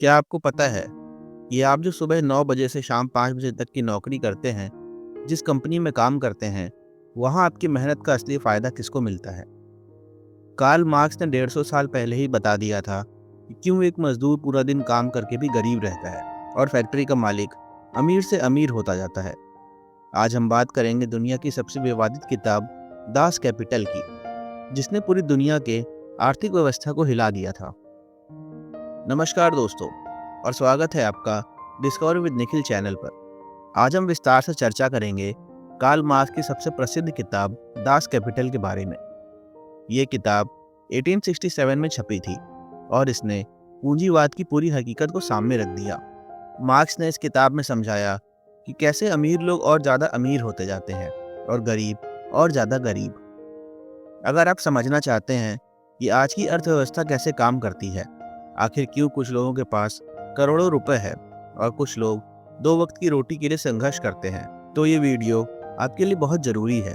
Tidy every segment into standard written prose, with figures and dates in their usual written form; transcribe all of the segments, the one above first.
क्या आपको पता है कि आप जो सुबह 9 बजे से शाम 5 बजे तक की नौकरी करते हैं, जिस कंपनी में काम करते हैं, वहाँ आपकी मेहनत का असली फ़ायदा किसको मिलता है? कार्ल मार्क्स ने 150 साल पहले ही बता दिया था कि क्यों एक मजदूर पूरा दिन काम करके भी गरीब रहता है और फैक्ट्री का मालिक अमीर से अमीर होता जाता है। आज हम बात करेंगे दुनिया की सबसे विवादित किताब दास कैपिटल की, जिसने पूरी दुनिया के आर्थिक व्यवस्था को हिला दिया था। नमस्कार दोस्तों, और स्वागत है आपका डिस्कवर विद निखिल चैनल पर। आज हम विस्तार से चर्चा करेंगे कार्ल मार्क्स की सबसे प्रसिद्ध किताब दास कैपिटल के बारे में। ये किताब 1867 में छपी थी और इसने पूंजीवाद की पूरी हकीकत को सामने रख दिया। मार्क्स ने इस किताब में समझाया कि कैसे अमीर लोग और ज़्यादा अमीर होते जाते हैं और गरीब और ज़्यादा गरीब। अगर आप समझना चाहते हैं कि आज की अर्थव्यवस्था कैसे काम करती है, आखिर क्यों कुछ लोगों के पास करोड़ों रुपए है और कुछ लोग 2 वक्त की रोटी के लिए संघर्ष करते हैं, तो ये वीडियो आपके लिए बहुत ज़रूरी है।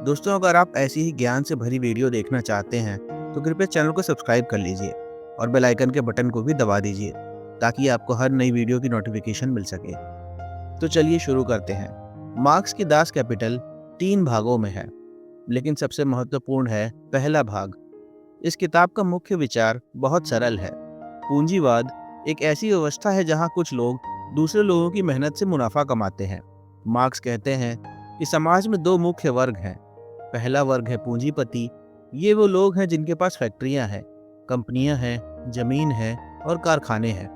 दोस्तों, अगर आप ऐसी ही ज्ञान से भरी वीडियो देखना चाहते हैं तो कृपया चैनल को सब्सक्राइब कर लीजिए और बेल आइकन के बटन को भी दबा दीजिए ताकि आपको हर नई वीडियो की नोटिफिकेशन मिल सके। तो चलिए शुरू करते हैं। मार्क्स की दास कैपिटल 3 भागों में है, लेकिन सबसे महत्वपूर्ण है पहला भाग। इस किताब का मुख्य विचार बहुत सरल है। पूंजीवाद एक ऐसी व्यवस्था है जहां कुछ लोग दूसरे लोगों की मेहनत से मुनाफा कमाते हैं। मार्क्स कहते हैं कि समाज में 2 मुख्य वर्ग हैं। पहला वर्ग है पूंजीपति। ये वो लोग हैं जिनके पास फैक्ट्रियां हैं, कंपनियां हैं, जमीन है और कारखाने हैं।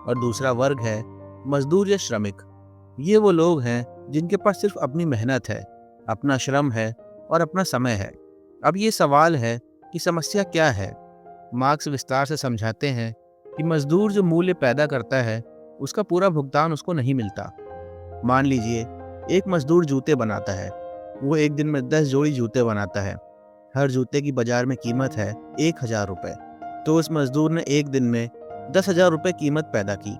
और दूसरा वर्ग है मजदूर या श्रमिक। ये वो लोग हैं जिनके पास सिर्फ अपनी मेहनत है, अपना श्रम है और अपना समय है। अब ये सवाल है कि समस्या क्या है। मार्क्स विस्तार से समझाते हैं कि मजदूर जो मूल्य पैदा करता है उसका पूरा भुगतान उसको नहीं मिलता। मान लीजिए एक मजदूर जूते बनाता है। वो एक दिन में 10 जोड़ी जूते बनाता है। हर जूते की बाजार में कीमत है 1,000 रुपये। तो उस मजदूर ने एक दिन में 10,000 रुपये कीमत पैदा की,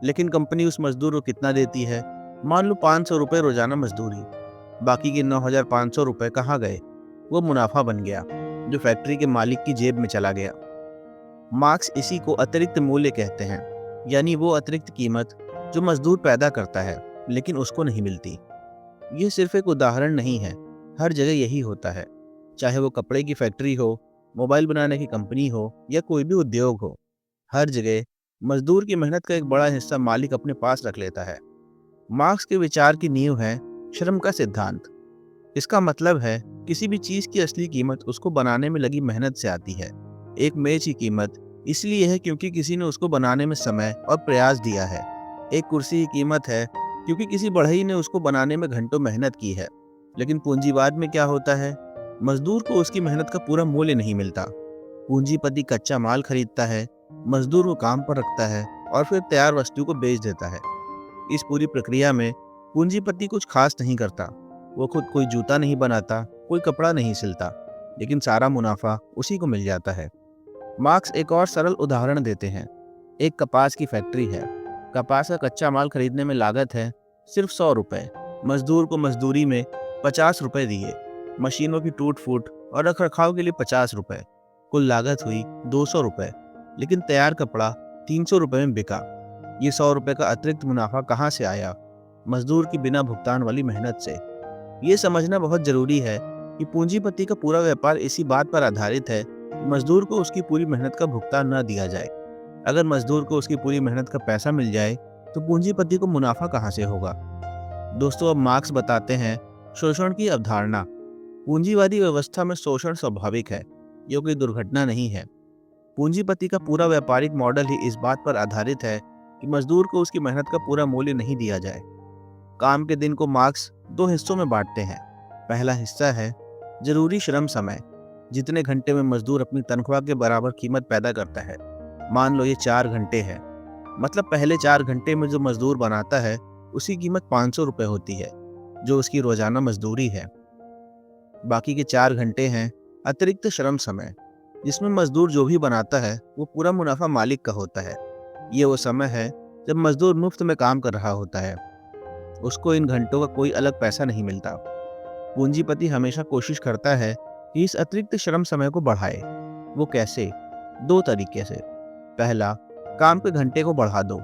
लेकिन कंपनी उस मजदूर को कितना देती है? मान लो 500 रुपये रोजाना मजदूरी। बाकी के 9,500 रुपये कहाँ गए? वो मुनाफा बन गया जो फैक्ट्री के मालिक की जेब में चला गया। मार्क्स इसी को अतिरिक्त मूल्य कहते हैं, यानी वो अतिरिक्त कीमत जो मजदूर पैदा करता है लेकिन उसको नहीं मिलती। ये सिर्फ एक उदाहरण नहीं है, हर जगह यही होता है। चाहे वो कपड़े की फैक्ट्री हो, मोबाइल बनाने की कंपनी हो या कोई भी उद्योग हो, हर जगह मजदूर की मेहनत का एक बड़ा हिस्सा मालिक अपने पास रख लेता है। मार्क्स के विचार की नींव है श्रम का सिद्धांत। इसका मतलब है किसी भी चीज की असली कीमत उसको बनाने में लगी मेहनत से आती है। एक मेज की कीमत इसलिए है क्योंकि किसी ने उसको बनाने में समय और प्रयास दिया है। एक कुर्सी की कीमत है क्योंकि किसी बढ़ई ने उसको बनाने में घंटों मेहनत की है। लेकिन पूंजीवाद में क्या होता है? मजदूर को उसकी मेहनत का पूरा मूल्य नहीं मिलता। पूंजीपति कच्चा माल खरीदता है, मजदूर को काम पर रखता है और फिर तैयार वस्तु को बेच देता है। इस पूरी प्रक्रिया में पूंजीपति कुछ खास नहीं करता। वो खुद कोई जूता नहीं बनाता, कोई कपड़ा नहीं सिलता, लेकिन सारा मुनाफा उसी को मिल जाता है। मार्क्स एक और सरल उदाहरण देते हैं। एक कपास की फैक्ट्री है। कपास का कच्चा माल खरीदने में लागत है सिर्फ 100 रुपये। मजदूर को मजदूरी में 50 रुपये दिए, मशीनों की टूट फूट और रखरखाव के लिए 50 रुपये। कुल लागत हुई 200 रुपये, लेकिन तैयार कपड़ा 300 रुपये में बिका। ये 100 रुपये का अतिरिक्त मुनाफा कहाँ से आया? मजदूर की बिना भुगतान वाली मेहनत से। ये समझना बहुत जरूरी है कि पूंजीपति का पूरा व्यापार इसी बात पर आधारित है कि मजदूर को उसकी पूरी मेहनत का भुगतान न दिया जाए। अगर मजदूर को उसकी पूरी मेहनत का पैसा मिल जाए तो पूंजीपति को मुनाफा कहाँ से होगा? दोस्तों, अब मार्क्स बताते हैं शोषण की अवधारणा। पूंजीवादी व्यवस्था में शोषण स्वाभाविक है, ये कोई दुर्घटना नहीं है। पूंजीपति का पूरा व्यापारिक मॉडल ही इस बात पर आधारित है कि मजदूर को उसकी मेहनत का पूरा मूल्य नहीं दिया जाए। काम के दिन को मार्क्स 2 हिस्सों में बांटते हैं। पहला हिस्सा है जरूरी श्रम समय, जितने घंटे में मजदूर अपनी तनख्वाह के बराबर कीमत पैदा करता है। मान लो ये 4 घंटे है, मतलब पहले 4 घंटे में जो मजदूर बनाता है उसकी कीमत 500 रुपये होती है, जो उसकी रोजाना मजदूरी है। बाकी के 4 घंटे हैं अतिरिक्त श्रम समय, जिसमें मजदूर जो भी बनाता है वो पूरा मुनाफा मालिक का होता है। ये वो समय है जब मजदूर मुफ्त में काम कर रहा होता है, उसको इन घंटों का कोई अलग पैसा नहीं मिलता। पूंजीपति हमेशा कोशिश करता है कि इस अतिरिक्त श्रम समय को बढ़ाए। वो कैसे? 2 तरीके से। पहला, काम के घंटे को बढ़ा दो।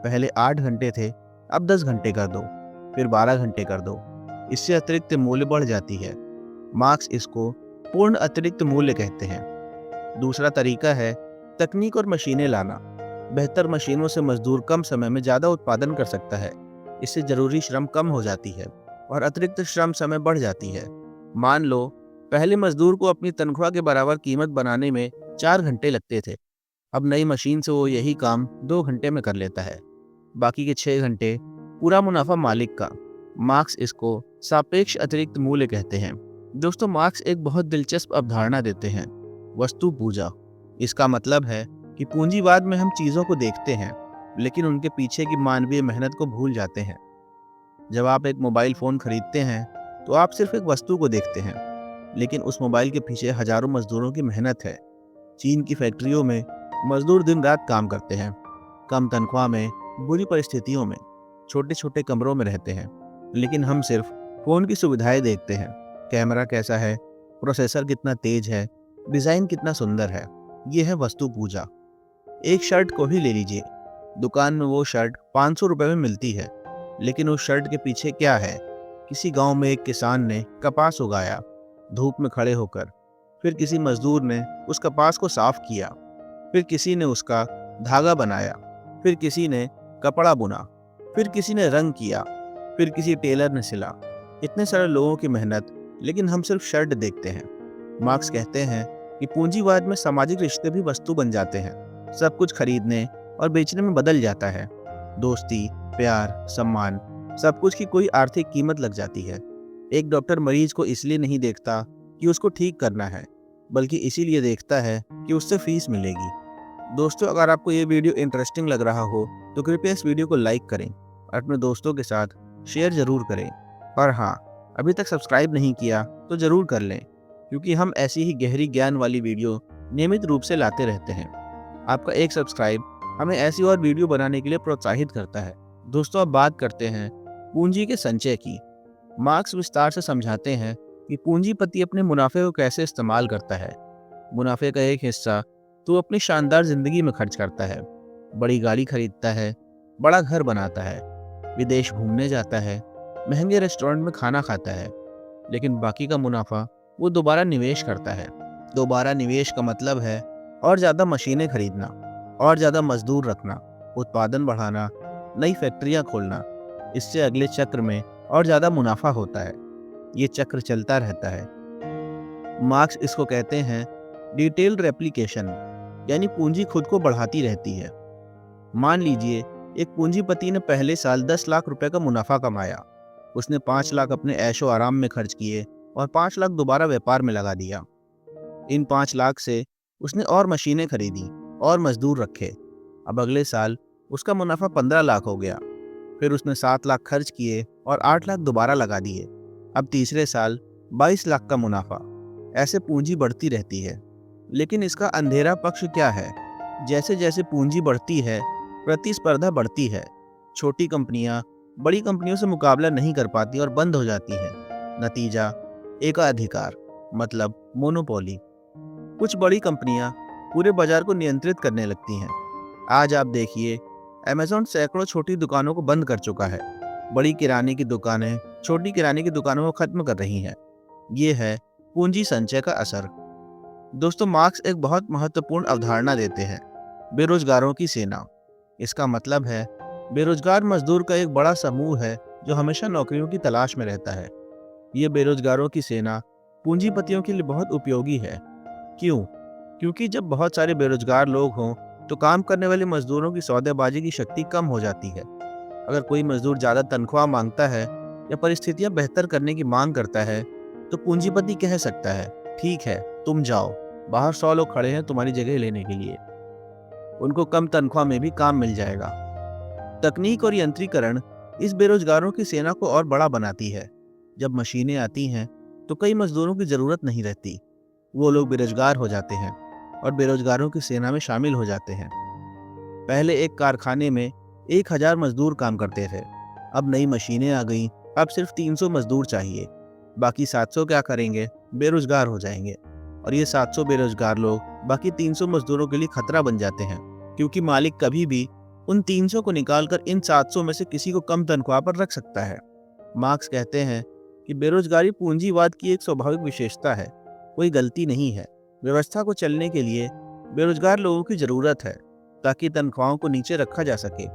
पहले 8 घंटे थे, अब 10 घंटे कर दो, फिर 12 घंटे कर दो। इससे अतिरिक्त मूल्य बढ़ जाती है। मार्क्स इसको पूर्ण अतिरिक्त मूल्य कहते हैं। दूसरा तरीका है तकनीक और मशीनें लाना। बेहतर मशीनों से मजदूर कम समय में ज़्यादा उत्पादन कर सकता है। इससे जरूरी श्रम कम हो जाती है और अतिरिक्त श्रम समय बढ़ जाती है। मान लो पहले मजदूर को अपनी तनख्वाह के बराबर कीमत बनाने में 4 घंटे लगते थे। अब नई मशीन से वो यही काम 2 घंटे में कर लेता है। बाकी के 6 घंटे पूरा मुनाफा मालिक का। मार्क्स इसको सापेक्ष अतिरिक्त मूल्य कहते हैं। दोस्तों, मार्क्स एक बहुत दिलचस्प अवधारणा देते हैं, वस्तु पूजा। इसका मतलब है कि पूंजीवाद में हम चीजों को देखते हैं लेकिन उनके पीछे की मानवीय मेहनत को भूल जाते हैं। जब आप एक मोबाइल फोन खरीदते हैं तो आप सिर्फ एक वस्तु को देखते हैं, लेकिन उस मोबाइल के पीछे हजारों मजदूरों की मेहनत है। चीन की फैक्ट्रियों में मजदूर दिन रात काम करते हैं, कम तनख्वाह में, बुरी परिस्थितियों में, छोटे छोटे कमरों में रहते हैं। लेकिन हम सिर्फ फोन की सुविधाएं देखते हैं। कैमरा कैसा है, प्रोसेसर कितना तेज है, डिजाइन कितना सुंदर है। ये है वस्तु पूजा। एक शर्ट को ही ले लीजिए। दुकान में वो शर्ट 500 रुपए में मिलती है, लेकिन उस शर्ट के पीछे क्या है? किसी गांव में एक किसान ने कपास उगाया, धूप में खड़े होकर। फिर किसी मजदूर ने उस कपास को साफ किया, फिर किसी ने उसका धागा बनाया, फिर किसी ने कपड़ा बुना, फिर किसी ने रंग किया, फिर किसी टेलर ने सिला। इतने सारे लोगों की मेहनत, लेकिन हम सिर्फ शर्ट देखते हैं। मार्क्स कहते हैं कि पूंजीवाद में सामाजिक रिश्ते भी वस्तु बन जाते हैं। सब कुछ खरीदने और बेचने में बदल जाता है। दोस्ती, प्यार, सम्मान, सब कुछ की कोई आर्थिक कीमत लग जाती है। एक डॉक्टर मरीज को इसलिए नहीं देखता कि उसको ठीक करना है, बल्कि इसीलिए देखता है कि उससे फीस मिलेगी। दोस्तों, अगर आपको ये वीडियो इंटरेस्टिंग लग रहा हो तो कृपया इस वीडियो को लाइक करें और अपने दोस्तों के साथ शेयर जरूर करें। और हाँ, अभी तक सब्सक्राइब नहीं किया तो जरूर कर लें, क्योंकि हम ऐसी ही गहरी ज्ञान वाली वीडियो नियमित रूप से लाते रहते हैं। आपका एक सब्सक्राइब हमें ऐसी और वीडियो बनाने के लिए प्रोत्साहित करता है। दोस्तों, अब बात करते हैं पूंजी के संचय की। मार्क्स विस्तार से समझाते हैं कि पूंजीपति अपने मुनाफे को कैसे इस्तेमाल करता है। मुनाफे का एक हिस्सा तो अपनी शानदार जिंदगी में खर्च करता है। बड़ी गाड़ी खरीदता है, बड़ा घर बनाता है, विदेश घूमने जाता है, महंगे रेस्टोरेंट में खाना खाता है। लेकिन बाकी का मुनाफा वो दोबारा निवेश करता है। दोबारा निवेश का मतलब है और ज़्यादा मशीनें खरीदना, और ज़्यादा मजदूर रखना, उत्पादन बढ़ाना, नई फैक्ट्रियाँ खोलना। इससे अगले चक्र में और ज़्यादा मुनाफा होता है। ये चक्र चलता रहता है। मार्क्स इसको कहते हैं डिटेल्ड रेप्लिकेशन, यानी पूंजी खुद को बढ़ाती रहती है। मान लीजिए एक पूंजीपति ने पहले साल 10 लाख रुपए का मुनाफा कमाया। उसने 5 लाख अपने ऐशो आराम में खर्च किए और 5 लाख दोबारा व्यापार में लगा दिया। इन 5 लाख से उसने और मशीनें खरीदी और मजदूर रखे। अब अगले साल उसका मुनाफा 15 लाख हो गया। फिर उसने 7 लाख खर्च किए और 8 लाख दोबारा लगा दिए। अब तीसरे साल 22 लाख का मुनाफा। ऐसे पूंजी बढ़ती रहती है। लेकिन इसका अंधेरा पक्ष क्या है? जैसे जैसे पूंजी बढ़ती है, प्रतिस्पर्धा बढ़ती है। छोटी कंपनियां बड़ी कंपनियों से मुकाबला नहीं कर पाती और बंद हो जाती हैं। नतीजा एकाधिकार, मतलब मोनोपोली। कुछ बड़ी कंपनियां पूरे बाजार को नियंत्रित करने लगती हैं। आज आप देखिए, अमेज़न सैकड़ों छोटी दुकानों को बंद कर चुका है। बड़ी किराने की दुकानें छोटी किराने की दुकानों को खत्म कर रही हैं। ये है पूंजी संचय का असर। दोस्तों, मार्क्स एक बहुत महत्वपूर्ण अवधारणा देते हैं, बेरोजगारों की सेना। इसका मतलब है बेरोजगार मजदूर का एक बड़ा समूह है जो हमेशा नौकरियों की तलाश में रहता है। ये बेरोजगारों की सेना पूंजीपतियों के लिए बहुत उपयोगी है। क्यों? क्योंकि जब बहुत सारे बेरोजगार लोग हों तो काम करने वाले मजदूरों की सौदेबाजी की शक्ति कम हो जाती है। अगर कोई मजदूर ज़्यादा तनख्वाह मांगता है या परिस्थितियां बेहतर करने की मांग करता है तो पूंजीपति कह सकता है, ठीक है, तुम जाओ, बाहर 100 लोग खड़े हैं तुम्हारी जगह लेने के लिए। उनको कम तनख्वाह में भी काम मिल जाएगा। तकनीक और यंत्रीकरण इस बेरोजगारों की सेना को और बड़ा बनाती है। जब मशीनें आती हैं तो कई मजदूरों की जरूरत नहीं रहती। वो लोग बेरोजगार हो जाते हैं और बेरोजगारों की सेना में शामिल हो जाते हैं। पहले एक कारखाने में 1000 मजदूर काम करते थे। अब नई मशीनें आ गईं, अब सिर्फ 300 मजदूर चाहिए। बाकी 700 क्या करेंगे? बेरोजगार हो जाएंगे। और ये 700 बेरोजगार लोग बाकी 300 मजदूरों के लिए खतरा बन जाते हैं, क्योंकि मालिक कभी भी उन 300 को निकालकर इन 700 में से किसी को कम तनख्वाह पर रख सकता है। मार्क्स कहते हैं कि बेरोजगारी पूंजीवाद की एक स्वाभाविक विशेषता है, कोई गलती नहीं है। व्यवस्था को चलने के लिए बेरोजगार लोगों की जरूरत है ताकि तनख्वाहों को नीचे रखा जा सके।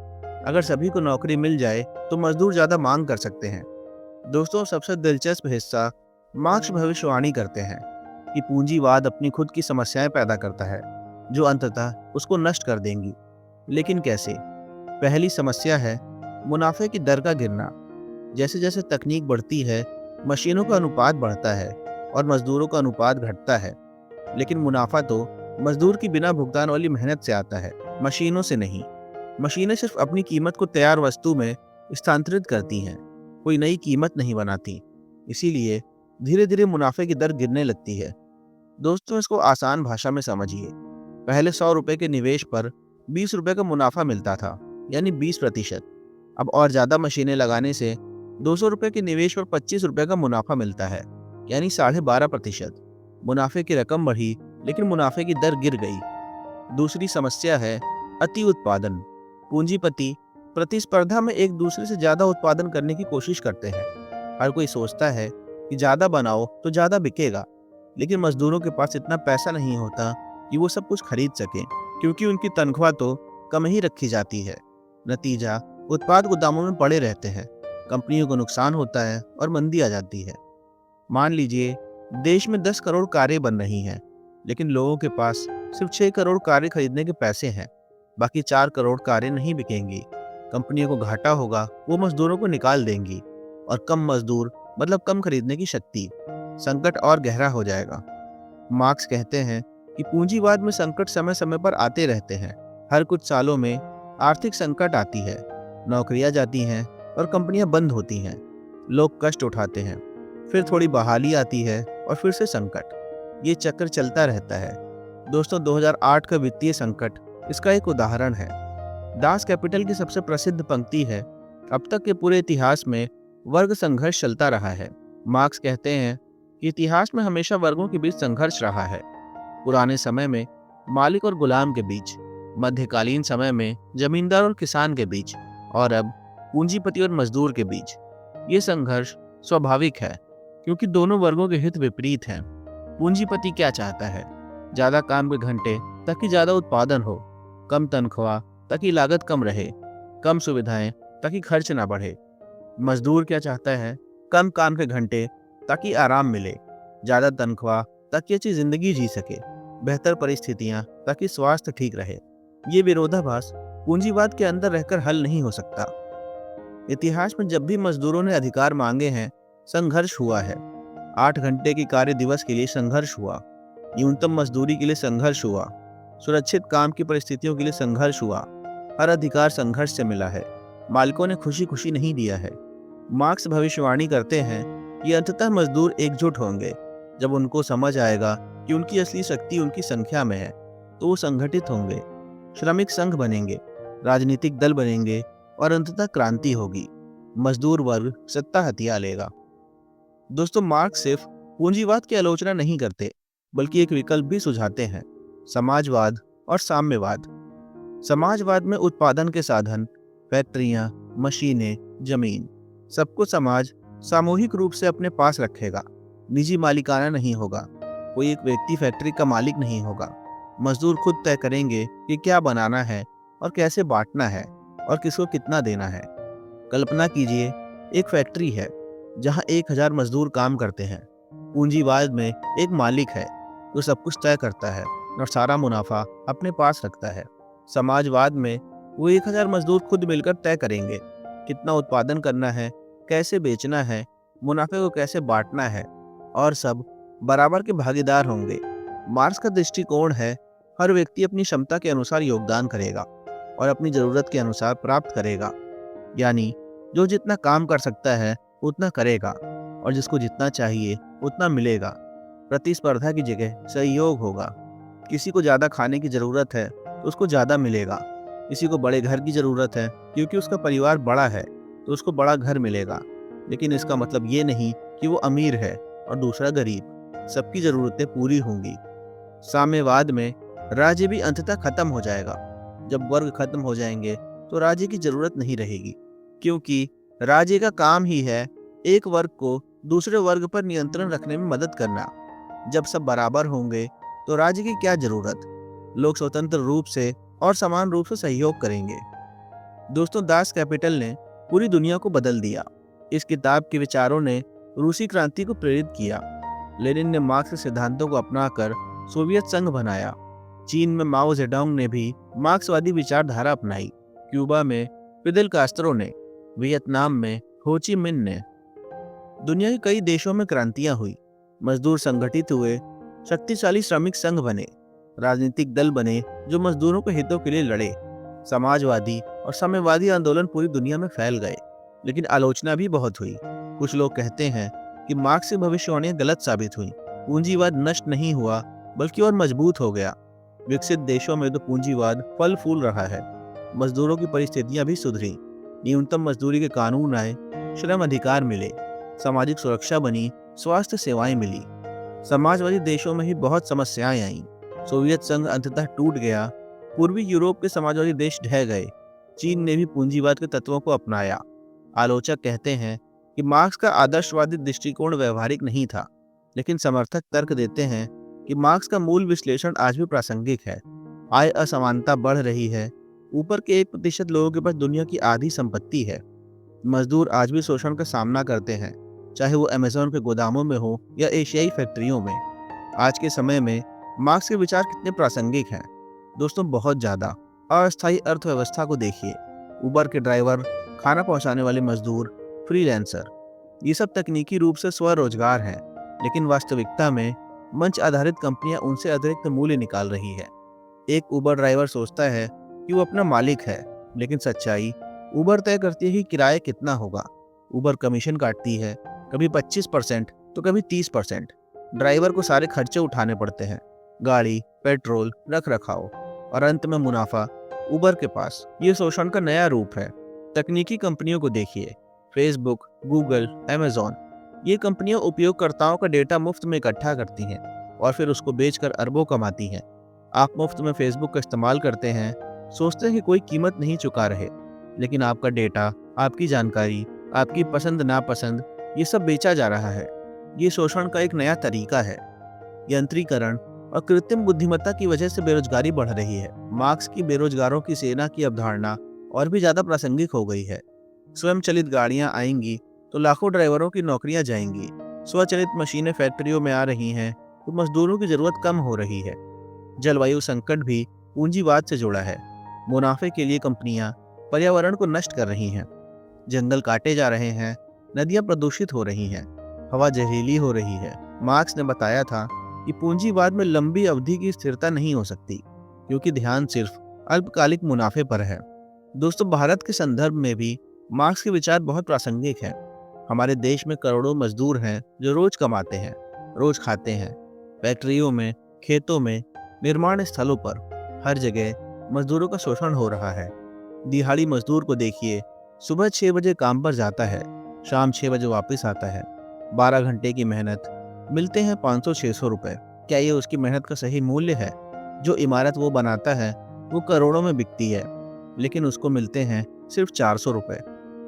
अगर सभी को नौकरी मिल जाए तो मजदूर ज्यादा मांग कर सकते हैं। दोस्तों, सबसे दिलचस्प हिस्सा, मार्क्स भविष्यवाणी करते हैं कि पूंजीवाद अपनी खुद की समस्याएं पैदा करता है जो अंततः उसको नष्ट कर देंगी। लेकिन कैसे? पहली समस्या है मुनाफे की दर का गिरना। जैसे जैसे तकनीक बढ़ती है, मशीनों का अनुपात बढ़ता है और मजदूरों का अनुपात घटता है। लेकिन मुनाफा तो मजदूर की बिना भुगतान वाली मेहनत से आता है, मशीनों से नहीं। मशीनें सिर्फ अपनी कीमत को तैयार वस्तु में स्थानांतरित करती हैं, कोई नई कीमत नहीं बनाती। इसीलिए धीरे धीरे मुनाफे की दर गिरने लगती है। दोस्तों, इसको आसान भाषा में समझिए। पहले 100 रुपए के निवेश पर 20 रुपए का मुनाफा मिलता था, यानी 20%। अब और ज्यादा मशीनें लगाने से 200 रुपए के निवेश पर 25 रुपए का मुनाफा मिलता है, यानी 12.5%। मुनाफे की रकम बढ़ी लेकिन मुनाफे की दर गिर गई। दूसरी समस्या है अति उत्पादन। पूंजीपति प्रतिस्पर्धा में एक दूसरे से ज्यादा उत्पादन करने की कोशिश करते हैं। हर कोई सोचता है कि ज्यादा बनाओ तो ज्यादा बिकेगा, लेकिन मजदूरों के पास इतना पैसा नहीं होता कि वो सब कुछ खरीद सकें, क्योंकि उनकी तनख्वाह तो कम ही रखी जाती है। नतीजा, उत्पाद गोदामों में पड़े रहते हैं, कंपनियों को नुकसान होता है और मंदी आ जाती है। मान लीजिए देश में 10 करोड़ कारें बन रही हैं, लेकिन लोगों के पास सिर्फ 6 करोड़ कारें खरीदने के पैसे हैं। बाकी 4 करोड़ कारें नहीं बिकेंगी। कंपनियों को घाटा होगा, वो मजदूरों को निकाल देंगी, और कम मजदूर मतलब कम खरीदने की शक्ति। संकट और गहरा हो जाएगा। मार्क्स कहते हैं कि पूंजीवाद में संकट समय समय पर आते रहते हैं। हर कुछ सालों में आर्थिक संकट आती है, नौकरियां जाती हैं और कंपनियां बंद होती हैं। लोग कष्ट उठाते हैं, फिर थोड़ी बहाली आती है और फिर से संकट। ये चक्र चलता रहता है। दोस्तों, 2008 का वित्तीय संकट इसका एक उदाहरण है। दास कैपिटल की सबसे प्रसिद्ध पंक्ति है, अब तक के पूरे इतिहास में वर्ग संघर्ष चलता रहा है। मार्क्स कहते हैं कि इतिहास में हमेशा वर्गों के बीच संघर्ष रहा है। पुराने समय में मालिक और गुलाम के बीच, मध्यकालीन समय में जमींदार और किसान के बीच, और अब पूंजीपति और मजदूर के बीच। ये संघर्ष स्वाभाविक है क्योंकि दोनों वर्गों के हित विपरीत हैं। पूंजीपति क्या चाहता है? ज्यादा काम के घंटे ताकि ज्यादा उत्पादन हो, कम तनख्वाह ताकि लागत कम रहे, कम सुविधाएं ताकि खर्च ना बढ़े। मजदूर क्या चाहता है? कम काम के घंटे ताकि आराम मिले, ज्यादा तनख्वाह ताकि अच्छी जिंदगी जी सके, बेहतर परिस्थितियां ताकि स्वास्थ्य ठीक रहे। ये विरोधाभास पूंजीवाद के अंदर रहकर हल नहीं हो सकता। इतिहास में जब भी मजदूरों ने अधिकार मांगे हैं, संघर्ष हुआ है। 8 घंटे की कार्य दिवस के लिए संघर्ष हुआ, न्यूनतम मजदूरी के लिए संघर्ष हुआ, सुरक्षित काम की परिस्थितियों के लिए संघर्ष हुआ। हर अधिकार संघर्ष से मिला है, मालिकों ने खुशी खुशी नहीं दिया है। मार्क्स भविष्यवाणी करते हैं कि अंततः मजदूर एकजुट होंगे। जब उनको समझ आएगा कि उनकी असली शक्ति उनकी संख्या में है, तो वो संगठित होंगे, श्रमिक संघ बनेंगे, राजनीतिक दल बनेंगे और अंततः क्रांति होगी। मजदूर वर्ग सत्ता हथिया लेगा। दोस्तों, मार्क्स सिर्फ पूंजीवाद की आलोचना नहीं करते, बल्कि एक विकल्प भी सुझाते हैं, समाजवाद और साम्यवाद। समाजवाद में उत्पादन के साधन, फैक्ट्रियां, मशीनें, जमीन, सबको समाज सामूहिक रूप से अपने पास रखेगा। निजी मालिकाना नहीं होगा, कोई एक व्यक्ति फैक्ट्री का मालिक नहीं होगा। मजदूर खुद तय करेंगे कि क्या बनाना है और कैसे बांटना है और किसको कितना देना है। कल्पना कीजिए, एक फैक्ट्री है जहां 1000 मजदूर काम करते हैं। पूंजीवाद में एक मालिक है जो सब कुछ तय करता है और सारा मुनाफा अपने पास रखता है। समाजवाद में वो 1000 मजदूर खुद मिलकर तय करेंगे कितना उत्पादन करना है, कैसे बेचना है, मुनाफे को कैसे बांटना है, और सब बराबर के भागीदार होंगे। मार्क्स का दृष्टिकोण है, हर व्यक्ति अपनी क्षमता के अनुसार योगदान करेगा और अपनी जरूरत के अनुसार प्राप्त करेगा। यानी जो जितना काम कर सकता है उतना करेगा और जिसको जितना चाहिए उतना मिलेगा। प्रतिस्पर्धा की जगह सहयोग होगा। किसी को ज्यादा खाने की जरूरत है तो उसको ज्यादा मिलेगा। किसी को बड़े घर की जरूरत है क्योंकि उसका परिवार बड़ा है तो उसको बड़ा घर मिलेगा। लेकिन इसका मतलब ये नहीं कि वो अमीर है और दूसरा गरीब। सबकी जरूरतें पूरी होंगी। साम्यवाद में राज्य भी अंततः खत्म हो जाएगा। जब वर्ग खत्म हो जाएंगे तो राज्य की जरूरत नहीं रहेगी, क्योंकि राज्य का काम ही है एक वर्ग को दूसरे वर्ग पर नियंत्रण रखने में मदद करना। जब सब बराबर होंगे तो राज्य की क्या जरूरत, लोग स्वतंत्र रूप से और समान रूप से सहयोग करेंगे। दोस्तों, दास कैपिटल ने पूरी दुनिया को बदल दिया। इस किताब के विचारों ने रूसी क्रांति को प्रेरित किया। लेनिन ने मार्क्स के सिद्धांतों को अपनाकर सोवियत संघ बनाया। चीन में माओ जेडोंग ने भी मार्क्सवादी विचारधारा अपनाई। क्यूबा में फिदेल कास्त्रो ने, वियतनाम में हो ची मिन्ह ने। दुनिया के कई देशों में क्रांतियां हुई, मजदूर संगठित हुए, शक्तिशाली श्रमिक संघ बने, राजनीतिक दल बने जो मजदूरों के हितों के लिए लड़े। समाजवादी और साम्यवादी आंदोलन पूरी दुनिया में फैल गए, लेकिन आलोचना भी बहुत हुई। कुछ लोग कहते हैं कि मार्क्स की भविष्यवाणियां गलत साबित हुई। पूंजीवाद नष्ट नहीं हुआ बल्कि और मजबूत हो गया। विकसित देशों में तो पूंजीवाद फल फूल रहा है। मजदूरों की परिस्थितियां भी सुधरी, न्यूनतम मजदूरी के कानून आए, श्रम अधिकार मिले, सामाजिक सुरक्षा बनी, स्वास्थ्य सेवाएं मिली। समाजवादी देशों में ही बहुत समस्याएं आईं। सोवियत संघ अंततः टूट गया, पूर्वी यूरोप के समाजवादी देश ढह गए, चीन ने भी पूंजीवाद के तत्वों को अपनाया। आलोचक कहते हैं कि मार्क्स का आदर्शवादी दृष्टिकोण व्यवहारिक नहीं था, लेकिन समर्थक तर्क देते हैं कि मार्क्स का मूल विश्लेषण आज भी प्रासंगिक है। आय असमानता बढ़ रही है, ऊपर के 1% लोगों के पास दुनिया की आधी संपत्ति है। मजदूर आज भी शोषण का सामना करते हैं, चाहे वो अमेज़न के गोदामों में हो या एशियाई फैक्ट्रियों में। आज के समय में मार्क्स के विचार कितने प्रासंगिक हैं दोस्तों, बहुत ज्यादा। अस्थायी अर्थव्यवस्था को देखिए, उबर के ड्राइवर, खाना पहुंचाने वाले मजदूर, फ्रीलांसर, ये सब तकनीकी रूप से स्वरोजगार हैं, लेकिन वास्तविकता में मंच आधारित कंपनियां उनसे अतिरिक्त मूल्य निकाल रही है। एक उबर ड्राइवर सोचता है कि वो अपना मालिक है, लेकिन सच्चाई उबर तय करती है कि किराया कितना होगा। उबर कमीशन काटती है, कभी 25% तो कभी 30%। ड्राइवर को सारे खर्चे उठाने पड़ते हैं, गाड़ी, पेट्रोल, रख रखाव, और अंत में मुनाफा उबर के पास। ये शोषण का नया रूप है। तकनीकी कंपनियों को देखिए, फेसबुक, गूगल, अमेज़न। ये कंपनियां उपयोगकर्ताओं का डेटा मुफ्त में इकट्ठा करती हैं और फिर उसको बेचकर अरबों कमाती हैं। आप मुफ्त में फेसबुक का इस्तेमाल करते हैं, सोचते हैं कि कोई कीमत नहीं चुका रहे, लेकिन आपका डेटा, आपकी जानकारी, आपकी पसंद नापसंद, ये सब बेचा जा रहा है। ये शोषण का एक नया तरीका है। यंत्रीकरण और कृत्रिम बुद्धिमत्ता की वजह से बेरोजगारी बढ़ रही है। मार्क्स की बेरोजगारों की सेना की अवधारणा और भी ज्यादा प्रासंगिक हो गई है। स्वयंचलित गाड़ियां आएंगी तो लाखों ड्राइवरों की नौकरियां जाएंगी। स्वचालित मशीनें फैक्ट्रियों में आ रही हैं तो मजदूरों की जरूरत कम हो रही है। जलवायु संकट भी पूंजीवाद से जुड़ा है। मुनाफे के लिए कंपनियां पर्यावरण को नष्ट कर रही हैं, जंगल काटे जा रहे हैं, नदियां प्रदूषित हो रही हैं, हवा जहरीली हो रही है। मार्क्स ने बताया था कि पूंजीवाद में लंबी अवधि की स्थिरता नहीं हो सकती, क्योंकि ध्यान सिर्फ अल्पकालिक मुनाफे पर है। दोस्तों, भारत के संदर्भ में भी मार्क्स के विचार बहुत प्रासंगिक हैं। हमारे देश में करोड़ों मजदूर हैं जो रोज कमाते हैं, रोज खाते हैं। फैक्ट्रियों में, खेतों में, निर्माण स्थलों पर, हर जगह मजदूरों का शोषण हो रहा है। दिहाड़ी मजदूर को देखिए, सुबह 6 बजे काम पर जाता है, शाम 6 बजे वापस आता है। 12 घंटे की मेहनत, मिलते हैं 500-600 रुपए। क्या ये उसकी मेहनत का सही मूल्य है? जो इमारत वो बनाता है वो करोड़ों में बिकती है, लेकिन उसको मिलते हैं सिर्फ 400 रुपए।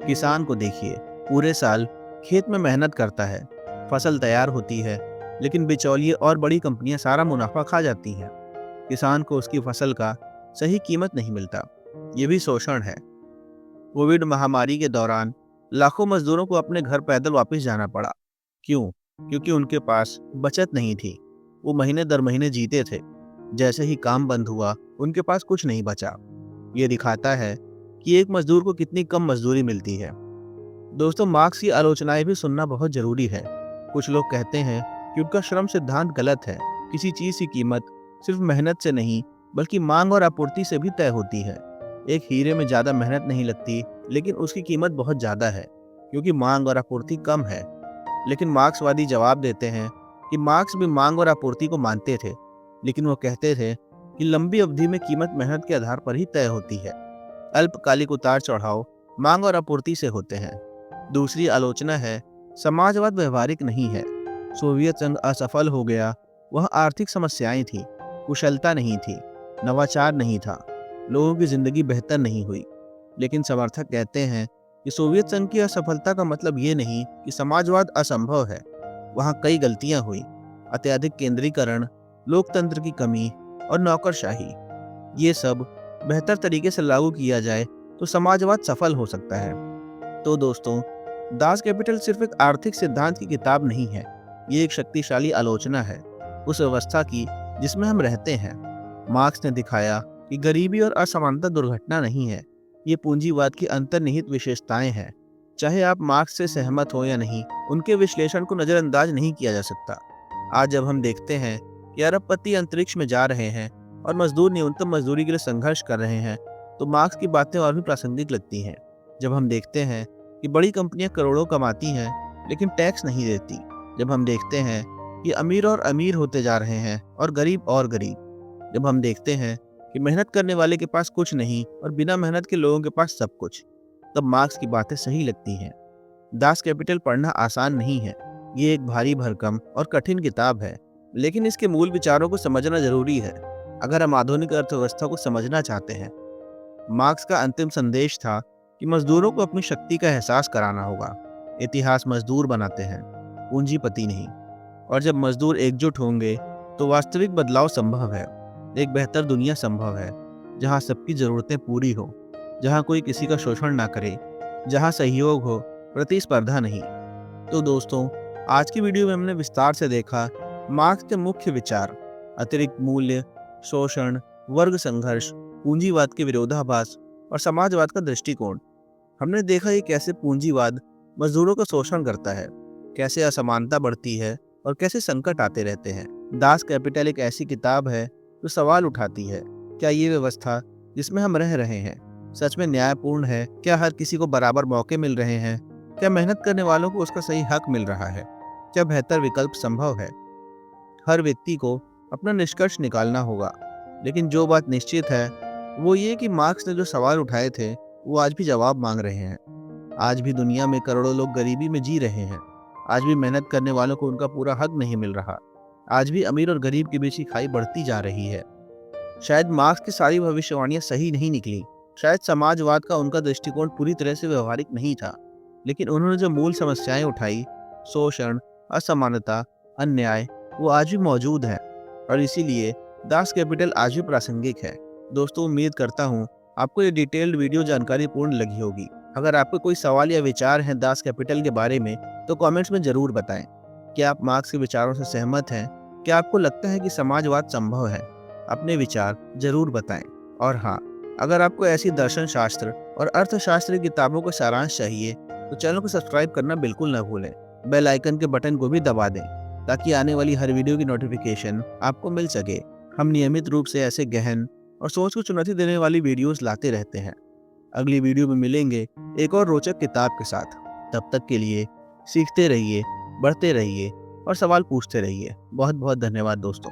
किसान को देखिए, पूरे साल खेत में मेहनत करता है, फसल तैयार होती है, लेकिन बिचौलिए और बड़ी कंपनियां सारा मुनाफा खा जाती हैं। किसान को उसकी फसल का सही कीमत नहीं मिलता। ये भी शोषण है। कोविड महामारी के दौरान लाखों मजदूरों को अपने घर पैदल वापस जाना पड़ा। क्यों? क्योंकि उनके पास बचत नहीं थी। वो महीने दर महीने जीते थे। जैसे ही काम बंद हुआ, उनके पास कुछ नहीं बचा। ये दिखाता है कि एक मजदूर को कितनी कम मजदूरी मिलती है। दोस्तों, मार्क्स की आलोचनाएं भी सुनना बहुत जरूरी है। कुछ लोग कहते हैं कि उनका श्रम सिद्धांत गलत है। किसी चीज की कीमत सिर्फ मेहनत से नहीं, बल्कि मांग और आपूर्ति से भी तय होती है। एक हीरे में ज्यादा मेहनत नहीं लगती, लेकिन उसकी कीमत बहुत ज्यादा है, क्योंकि मांग और आपूर्ति कम है। लेकिन मार्क्सवादी जवाब देते हैं कि मार्क्स भी मांग और आपूर्ति को मानते थे, लेकिन वो कहते थे कि लंबी अवधि में कीमत मेहनत के आधार पर ही तय होती है। अल्पकालिक उतार चढ़ाव मांग और आपूर्ति से होते हैं। दूसरी आलोचना है, समाजवाद व्यवहारिक नहीं है। सोवियत संघ असफल हो गया। वह आर्थिक समस्याएं थी, कुशलता नहीं थी, नवाचार नहीं था। लोगों की जिंदगी बेहतर नहीं हुई। लेकिन समर्थक कहते हैं कि सोवियत संघ की असफलता का मतलब ये नहीं कि समाजवाद असंभव है। वहाँ कई गलतियां हुई, अत्यधिक केंद्रीकरण, लोकतंत्र की कमी और नौकरशाही। ये सब बेहतर तरीके से लागू किया जाए तो समाजवाद सफल हो सकता है। तो दोस्तों, दास कैपिटल सिर्फ एक आर्थिक सिद्धांत की किताब नहीं है। ये एक शक्तिशाली आलोचना है उस व्यवस्था की जिसमें हम रहते हैं। मार्क्स ने दिखाया कि गरीबी और असमानता दुर्घटना नहीं है, ये पूंजीवाद की अंतर्निहित विशेषताएं हैं। चाहे आप मार्क्स से सहमत हो या नहीं, उनके विश्लेषण को नजरअंदाज नहीं किया जा सकता। आज जब हम देखते हैं कि अरबपति अंतरिक्ष में जा रहे हैं और मजदूर न्यूनतम मजदूरी के लिए संघर्ष कर रहे हैं, तो मार्क्स की बातें और भी प्रासंगिक लगती हैं। जब हम देखते हैं कि बड़ी कंपनियां करोड़ों कमाती हैं लेकिन टैक्स नहीं देती, जब हम देखते हैं कि अमीर और अमीर होते जा रहे हैं और गरीब और गरीब, जब हम देखते हैं कि मेहनत करने वाले के पास कुछ नहीं और बिना मेहनत के लोगों के पास सब कुछ, तब मार्क्स की बातें सही लगती हैं। दास कैपिटल पढ़ना आसान नहीं है। ये एक भारी भरकम और कठिन किताब है, लेकिन इसके मूल विचारों को समझना जरूरी है अगर हम आधुनिक अर्थव्यवस्था को समझना चाहते हैं। मार्क्स का अंतिम संदेश था कि मजदूरों को अपनी शक्ति का एहसास कराना होगा। इतिहास मजदूर बनाते हैं, पूंजीपति नहीं। और जब मजदूर एकजुट होंगे तो वास्तविक बदलाव संभव है। एक बेहतर दुनिया संभव है, जहां सबकी जरूरतें पूरी हो, जहां कोई किसी का शोषण ना करे, जहां सहयोग हो, प्रतिस्पर्धा नहीं। तो दोस्तों, आज की वीडियो में हमने विस्तार से देखा मार्क्स के मुख्य विचार, अतिरिक्त मूल्य, शोषण, वर्ग संघर्ष, पूंजीवाद के विरोधाभास और समाजवाद का दृष्टिकोण। हमने देखा कि कैसे पूंजीवाद मजदूरों का शोषण करता है, कैसे असमानता बढ़ती है और कैसे संकट आते रहते हैं। दास कैपिटल एक ऐसी किताब है जो सवाल उठाती है, क्या ये व्यवस्था जिसमें हम रह रहे हैं सच में न्यायपूर्ण है? क्या हर किसी को बराबर मौके मिल रहे हैं? क्या मेहनत करने वालों को उसका सही हक मिल रहा है? क्या बेहतर विकल्प संभव है? हर व्यक्ति को अपना निष्कर्ष निकालना होगा, लेकिन जो बात निश्चित है वो ये कि मार्क्स ने जो सवाल उठाए थे वो आज भी जवाब मांग रहे हैं। आज भी दुनिया में करोड़ों लोग गरीबी में जी रहे हैं। आज भी मेहनत करने वालों को उनका पूरा हक नहीं मिल रहा। आज भी अमीर और गरीब के बीच की खाई बढ़ती जा रही है। शायद मार्क्स की सारी भविष्यवाणियां सही नहीं निकली, शायद समाजवाद का उनका दृष्टिकोण पूरी तरह से व्यवहारिक नहीं था, लेकिन उन्होंने जो मूल समस्याएं उठाई, शोषण, असमानता, अन्याय, वो आज भी मौजूद है और इसीलिए दास कैपिटल आज भी प्रासंगिक है। दोस्तों, उम्मीद करता हूँ आपको ये डिटेल्ड वीडियो जानकारी पूर्ण लगी होगी। अगर आपको कोई सवाल या विचार हैं दास कैपिटल के बारे में तो कमेंट्स में जरूर बताएं। क्या आप मार्क्स के विचारों से सहमत हैं? क्या आपको लगता है कि समाजवाद संभव है? अपने विचार जरूर बताएं। और हाँ, अगर आपको ऐसी दर्शन शास्त्र और अर्थशास्त्र की किताबों का सारांश चाहिए तो चैनल को सब्सक्राइब करना बिल्कुल न भूलें। बेल आइकन के बटन को भी दबा दें ताकि आने वाली हर वीडियो की नोटिफिकेशन आपको मिल सके। हम नियमित रूप से ऐसे गहन और सोच को चुनौती देने वाली वीडियोस लाते रहते हैं। अगली वीडियो में मिलेंगे एक और रोचक किताब के साथ। तब तक के लिए सीखते रहिए, बढ़ते रहिए और सवाल पूछते रहिए। बहुत बहुत धन्यवाद दोस्तों।